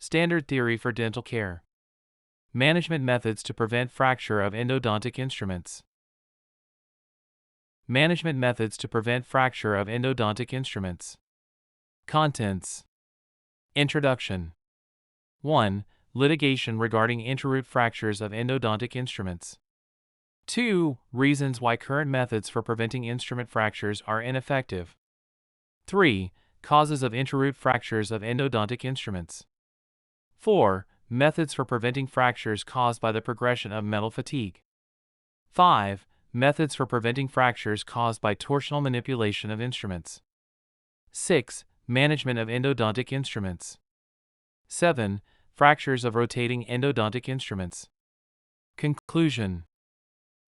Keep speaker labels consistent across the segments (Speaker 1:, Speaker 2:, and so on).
Speaker 1: Standard theory for dental care. Management methods to prevent fracture of endodontic instruments. Management methods to prevent fracture of endodontic instruments. Contents. Introduction. 1. Litigation regarding intraroot fractures of endodontic instruments. 2. Reasons why current methods for preventing instrument fractures are ineffective. 3. Causes of intraroot fractures of endodontic instruments. 4. Methods for preventing fractures caused by the progression of metal fatigue. 5. Methods for preventing fractures caused by torsional manipulation of instruments. 6. Management of endodontic instruments. 7. Fractures of rotating endodontic instruments. Conclusion.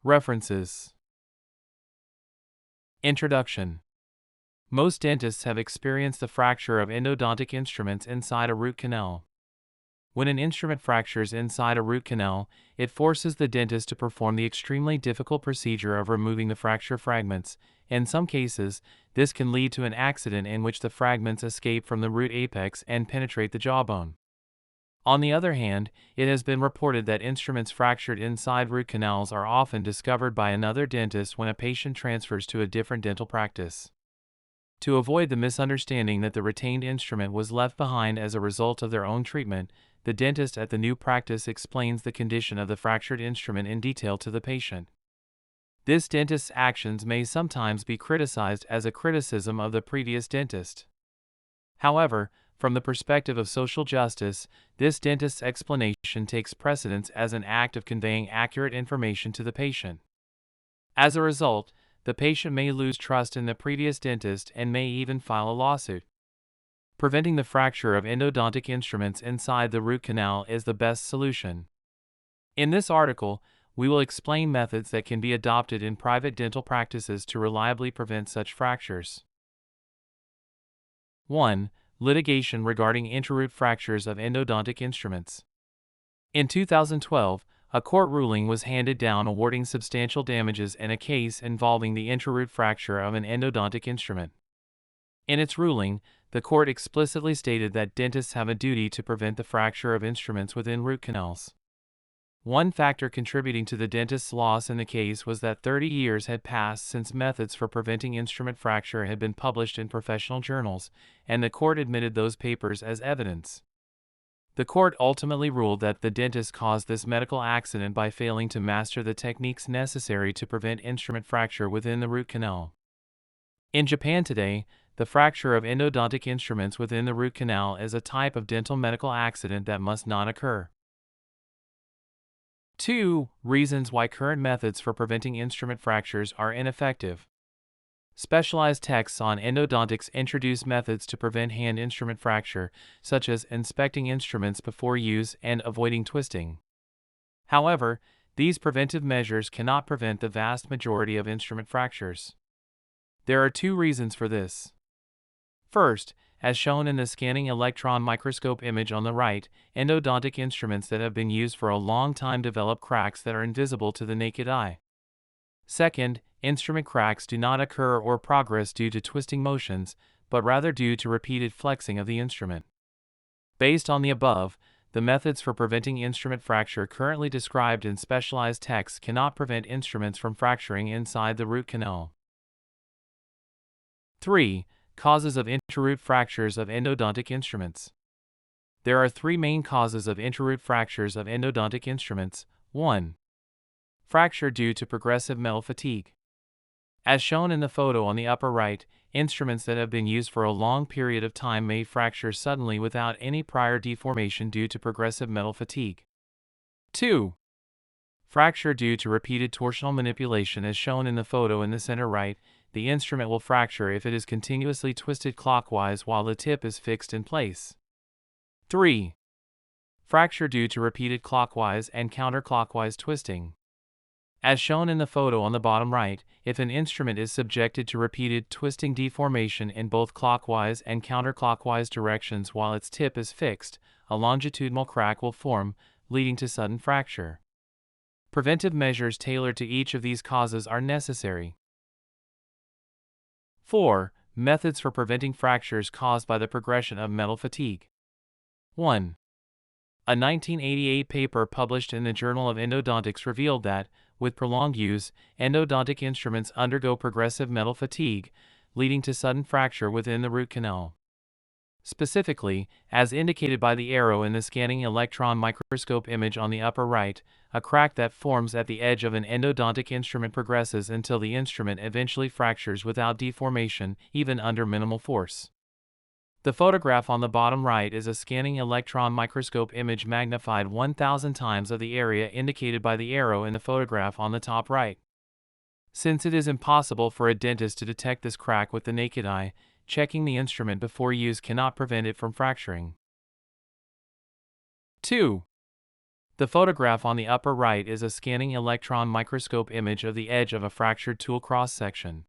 Speaker 1: References. Introduction. Most dentists have experienced the fracture of endodontic instruments inside a root canal. When an instrument fractures inside a root canal, it forces the dentist to perform the extremely difficult procedure of removing the fracture fragments. In some cases, this can lead to an accident in which the fragments escape from the root apex and penetrate the jawbone. On the other hand, it has been reported that instruments fractured inside root canals are often discovered by another dentist when a patient transfers to a different dental practice. To avoid the misunderstanding that the retained instrument was left behind as a result of their own treatment, the dentist at the new practice explains the condition of the fractured instrument in detail to the patient. This dentist's actions may sometimes be criticized as a criticism of the previous dentist. However, from the perspective of social justice, this dentist's explanation takes precedence as an act of conveying accurate information to the patient. As a result, the patient may lose trust in the previous dentist and may even file a lawsuit. Preventing the fracture of endodontic instruments inside the root canal is the best solution. In this article, we will explain methods that can be adopted in private dental practices to reliably prevent such fractures. 1. Litigation regarding intraroot fractures of endodontic instruments. In 2012, a court ruling was handed down awarding substantial damages in a case involving the intraroot fracture of an endodontic instrument. In its ruling, the court explicitly stated that dentists have a duty to prevent the fracture of instruments within root canals. One factor contributing to the dentist's loss in the case was that 30 years had passed since methods for preventing instrument fracture had been published in professional journals, and the court admitted those papers as evidence. The court ultimately ruled that the dentist caused this medical accident by failing to master the techniques necessary to prevent instrument fracture within the root canal. In Japan today, the fracture of endodontic instruments within the root canal is a type of dental medical accident that must not occur. 2. Reasons why current methods for preventing instrument fractures are ineffective. Specialized texts on endodontics introduce methods to prevent hand instrument fracture, such as inspecting instruments before use and avoiding twisting. However, these preventive measures cannot prevent the vast majority of instrument fractures. There are 2 reasons for this. First, as shown in the scanning electron microscope image on the right, endodontic instruments that have been used for a long time develop cracks that are invisible to the naked eye. Second, instrument cracks do not occur or progress due to twisting motions, but rather due to repeated flexing of the instrument. Based on the above, the methods for preventing instrument fracture currently described in specialized texts cannot prevent instruments from fracturing inside the root canal. 3. Causes of intraroot fractures of endodontic instruments. There are 3 main causes of intraroot fractures of endodontic instruments. 1. Fracture due to progressive metal fatigue. As shown in the photo on the upper right, instruments that have been used for a long period of time may fracture suddenly without any prior deformation due to progressive metal fatigue. 2. Fracture due to repeated torsional manipulation. As shown in the photo in the center right, the instrument will fracture if it is continuously twisted clockwise while the tip is fixed in place. 3. Fracture due to repeated clockwise and counterclockwise twisting. As shown in the photo on the bottom right, if an instrument is subjected to repeated twisting deformation in both clockwise and counterclockwise directions while its tip is fixed, a longitudinal crack will form, leading to sudden fracture. Preventive measures tailored to each of these causes are necessary. 4. Methods for preventing fractures caused by the progression of metal fatigue. 1. A 1988 paper published in the Journal of Endodontics revealed that, with prolonged use, endodontic instruments undergo progressive metal fatigue, leading to sudden fracture within the root canal. Specifically, as indicated by the arrow in the scanning electron microscope image on the upper right, a crack that forms at the edge of an endodontic instrument progresses until the instrument eventually fractures without deformation, even under minimal force. The photograph on the bottom right is a scanning electron microscope image magnified 1,000 times of the area indicated by the arrow in the photograph on the top right. Since it is impossible for a dentist to detect this crack with the naked eye, checking the instrument before use cannot prevent it from fracturing. 2. The photograph on the upper right is a scanning electron microscope image of the edge of a fractured tool cross-section.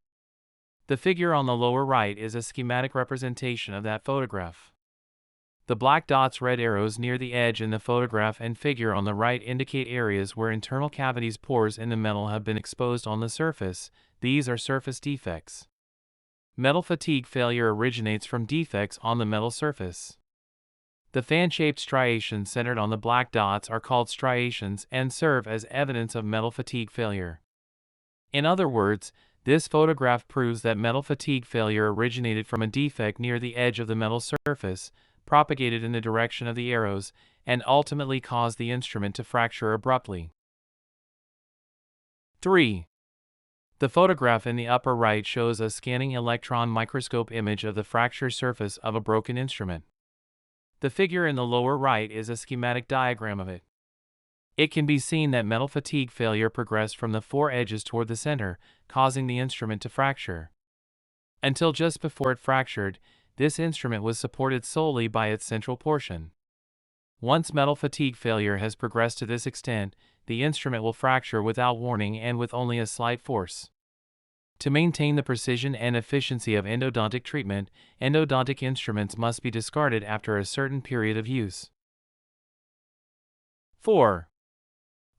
Speaker 1: The figure on the lower right is a schematic representation of that photograph. The black dots, red arrows near the edge in the photograph and figure on the right indicate areas where internal cavities, pores in the metal have been exposed on the surface. These are surface defects. Metal fatigue failure originates from defects on the metal surface. The fan-shaped striations centered on the black dots are called striations and serve as evidence of metal fatigue failure. In other words, this photograph proves that metal fatigue failure originated from a defect near the edge of the metal surface, propagated in the direction of the arrows, and ultimately caused the instrument to fracture abruptly. 3. The photograph in the upper right shows a scanning electron microscope image of the fracture surface of a broken instrument. The figure in the lower right is a schematic diagram of it. It can be seen that metal fatigue failure progressed from the four edges toward the center, causing the instrument to fracture. Until just before it fractured, this instrument was supported solely by its central portion. Once metal fatigue failure has progressed to this extent, the instrument will fracture without warning and with only a slight force. To maintain the precision and efficiency of endodontic treatment, endodontic instruments must be discarded after a certain period of use. 4.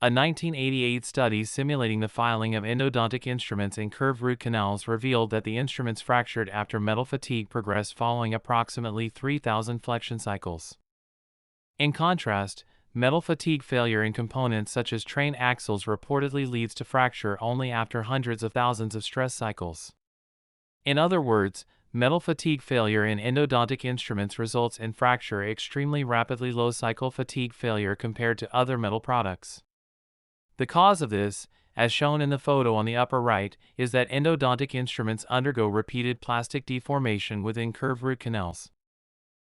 Speaker 1: A 1988 study simulating the filing of endodontic instruments in curved root canals revealed that the instruments fractured after metal fatigue progressed following approximately 3,000 flexion cycles. In contrast, metal fatigue failure in components such as train axles reportedly leads to fracture only after hundreds of thousands of stress cycles. In other words, metal fatigue failure in endodontic instruments results in fracture extremely rapidly low cycle fatigue failure compared to other metal products. The cause of this, as shown in the photo on the upper right, is that endodontic instruments undergo repeated plastic deformation within curved root canals.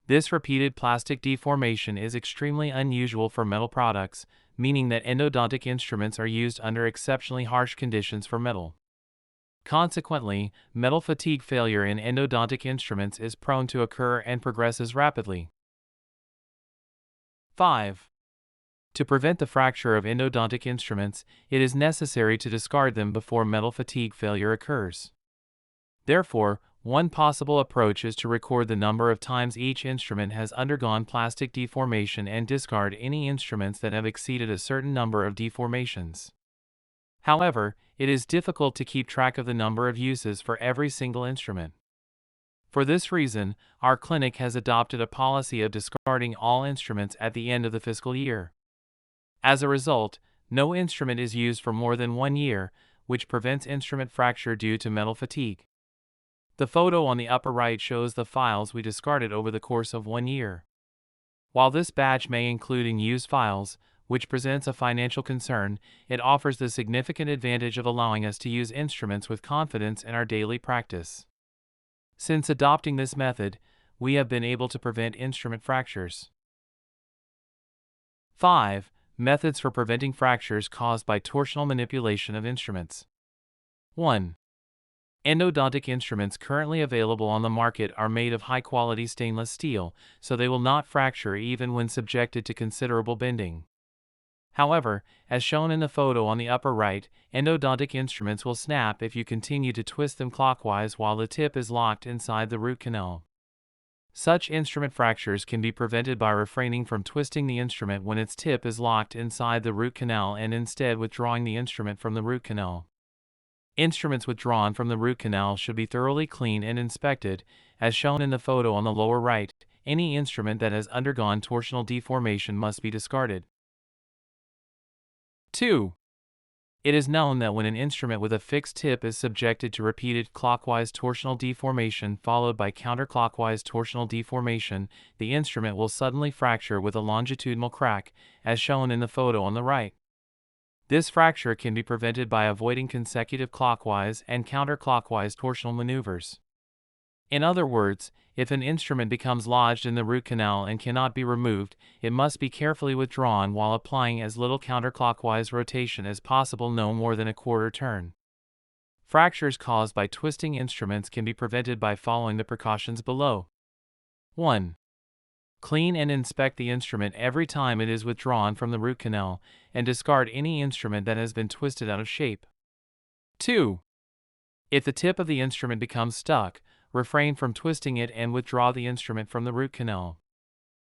Speaker 1: This repeated plastic deformation is extremely unusual for metal products, meaning that endodontic instruments are used under exceptionally harsh conditions for metal. Consequently, metal fatigue failure in endodontic instruments is prone to occur and progresses rapidly. 5. To prevent the fracture of endodontic instruments, it is necessary to discard them before metal fatigue failure occurs. Therefore, one possible approach is to record the number of times each instrument has undergone plastic deformation and discard any instruments that have exceeded a certain number of deformations. However, it is difficult to keep track of the number of uses for every single instrument. For this reason, our clinic has adopted a policy of discarding all instruments at the end of the fiscal year. As a result, no instrument is used for more than 1 year, which prevents instrument fracture due to metal fatigue. The photo on the upper right shows the files we discarded over the course of 1 year. While this batch may include unused files, which presents a financial concern, it offers the significant advantage of allowing us to use instruments with confidence in our daily practice. Since adopting this method, we have been able to prevent instrument fractures. 5. Methods for preventing fractures caused by torsional manipulation of instruments. 1. Endodontic instruments currently available on the market are made of high-quality stainless steel, so they will not fracture even when subjected to considerable bending. However, as shown in the photo on the upper right, endodontic instruments will snap if you continue to twist them clockwise while the tip is locked inside the root canal. Such instrument fractures can be prevented by refraining from twisting the instrument when its tip is locked inside the root canal and instead withdrawing the instrument from the root canal. Instruments withdrawn from the root canal should be thoroughly cleaned and inspected, as shown in the photo on the lower right, any instrument that has undergone torsional deformation must be discarded. 2. It is known that when an instrument with a fixed tip is subjected to repeated clockwise torsional deformation followed by counterclockwise torsional deformation, the instrument will suddenly fracture with a longitudinal crack, as shown in the photo on the right. This fracture can be prevented by avoiding consecutive clockwise and counterclockwise torsional maneuvers. In other words, if an instrument becomes lodged in the root canal and cannot be removed, it must be carefully withdrawn while applying as little counterclockwise rotation as possible, no more than a quarter turn. Fractures caused by twisting instruments can be prevented by following the precautions below. 1. Clean and inspect the instrument every time it is withdrawn from the root canal, and discard any instrument that has been twisted out of shape. 2. If the tip of the instrument becomes stuck, refrain from twisting it and withdraw the instrument from the root canal.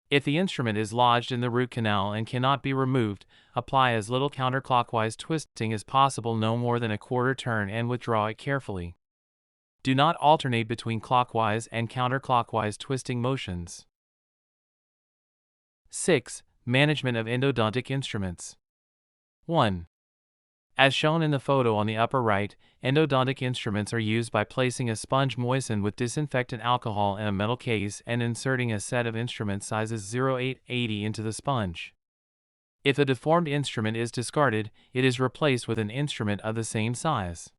Speaker 1: If the instrument is lodged in the root canal and cannot be removed, apply as little counterclockwise twisting as possible, no more than a quarter turn, and withdraw it carefully. Do not alternate between clockwise and counterclockwise twisting motions. 6. Management of endodontic instruments. 1. As shown in the photo on the upper right, endodontic instruments are used by placing a sponge moistened with disinfectant alcohol in a metal case and inserting a set of instrument sizes 0880 into the sponge. If a deformed instrument is discarded, it is replaced with an instrument of the same size.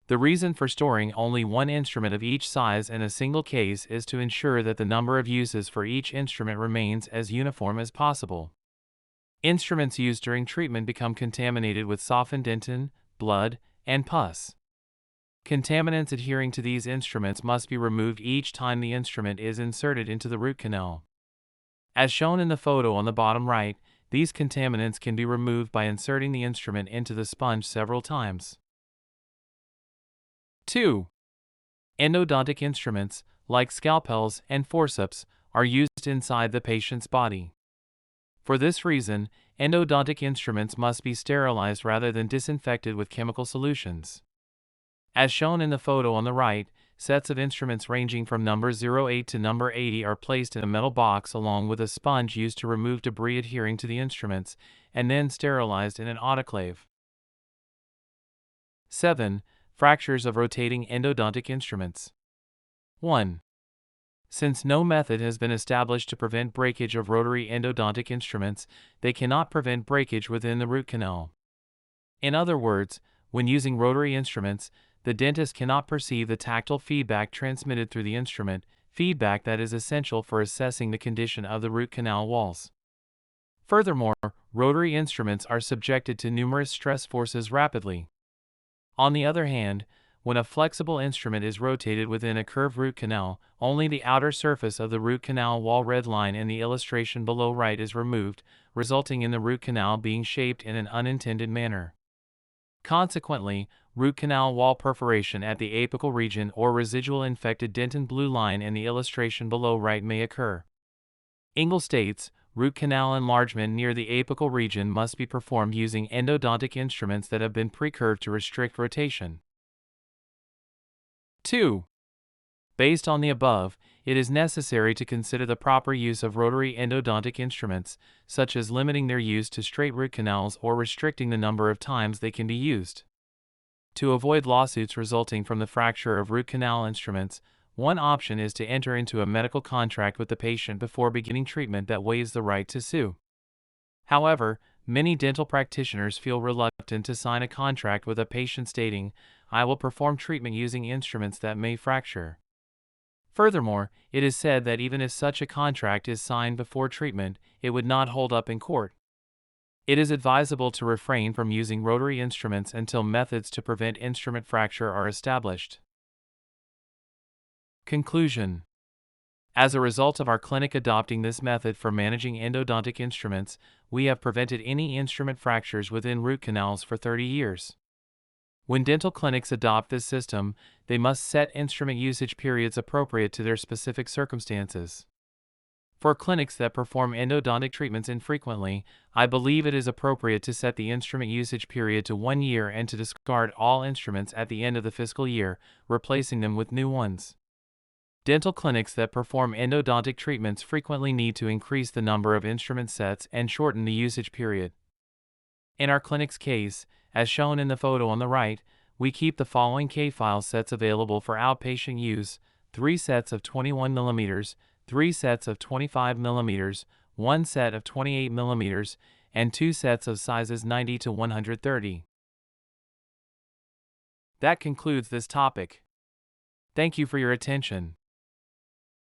Speaker 1: The reason for storing only one instrument of each size in a single case is to ensure that the number of uses for each instrument remains as uniform as possible. Instruments used during treatment become contaminated with softened dentin, blood, and pus. Contaminants adhering to these instruments must be removed each time the instrument is inserted into the root canal. As shown in the photo on the bottom right, these contaminants can be removed by inserting the instrument into the sponge several times. 2. Endodontic instruments, like scalpels and forceps, are used inside the patient's body. For this reason, endodontic instruments must be sterilized rather than disinfected with chemical solutions. As shown in the photo on the right, sets of instruments ranging from number 08 to number 80 are placed in a metal box along with a sponge used to remove debris adhering to the instruments, and then sterilized in an autoclave. 7. Fractures of rotating endodontic instruments. 1. Since no method has been established to prevent breakage of rotary endodontic instruments, they cannot prevent breakage within the root canal. In other words, when using rotary instruments, the dentist cannot perceive the tactile feedback transmitted through the instrument, feedback that is essential for assessing the condition of the root canal walls. Furthermore, rotary instruments are subjected to numerous stress forces rapidly. On the other hand, when a flexible instrument is rotated within a curved root canal, only the outer surface of the root canal wall red line in the illustration below right is removed, resulting in the root canal being shaped in an unintended manner. Consequently, root canal wall perforation at the apical region or residual infected dentin blue line in the illustration below right may occur. Engel states, root canal enlargement near the apical region must be performed using endodontic instruments that have been pre-curved to restrict rotation. 2. Based on the above, it is necessary to consider the proper use of rotary endodontic instruments, such as limiting their use to straight root canals or restricting the number of times they can be used. To avoid lawsuits resulting from the fracture of root canal instruments, one option is to enter into a medical contract with the patient before beginning treatment that waives the right to sue. However, many dental practitioners feel reluctant to sign a contract with a patient stating, "I will perform treatment using instruments that may fracture." Furthermore, it is said that even if such a contract is signed before treatment, it would not hold up in court. It is advisable to refrain from using rotary instruments until methods to prevent instrument fracture are established. Conclusion. As a result of our clinic adopting this method for managing endodontic instruments, we have prevented any instrument fractures within root canals for 30 years. When dental clinics adopt this system, they must set instrument usage periods appropriate to their specific circumstances. For clinics that perform endodontic treatments infrequently, I believe it is appropriate to set the instrument usage period to 1 year and to discard all instruments at the end of the fiscal year, replacing them with new ones. Dental clinics that perform endodontic treatments frequently need to increase the number of instrument sets and shorten the usage period. In our clinic's case, as shown in the photo on the right, we keep the following K-file sets available for outpatient use: 3 sets of 21 mm, 3 sets of 25 mm, 1 set of 28 mm, and 2 sets of sizes 90 to 130. That concludes this topic. Thank you for your attention.